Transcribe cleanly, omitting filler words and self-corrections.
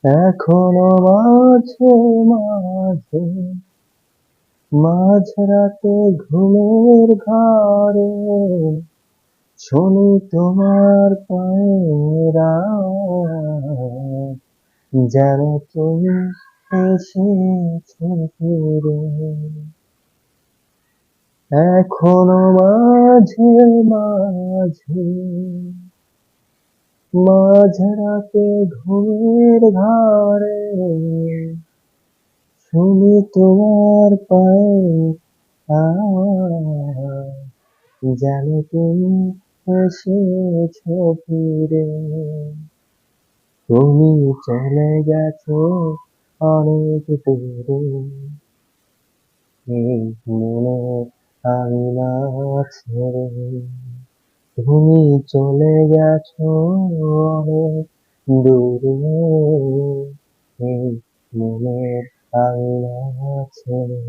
এখনো মাঝে মাঝে মাঝরাতে ঘুমের ঘরে শুনি তোমার পায়ের আওয়াজ, যেন তুমি এসেছো ফিরে। এখনো মাঝে মাঝে মাঝরাতে ঘুমের ঘরে শুনি তোমার পায়ের আওয়াজ, যেন তুমি এসেছো ফিরে। তুমি চলে গেছো অনেক দূরে, এই মনে আঙিনা ছেড়ে। তুমি চলে গেছো অনেক দূরে, এই মনের আঙিনা ছেড়ে।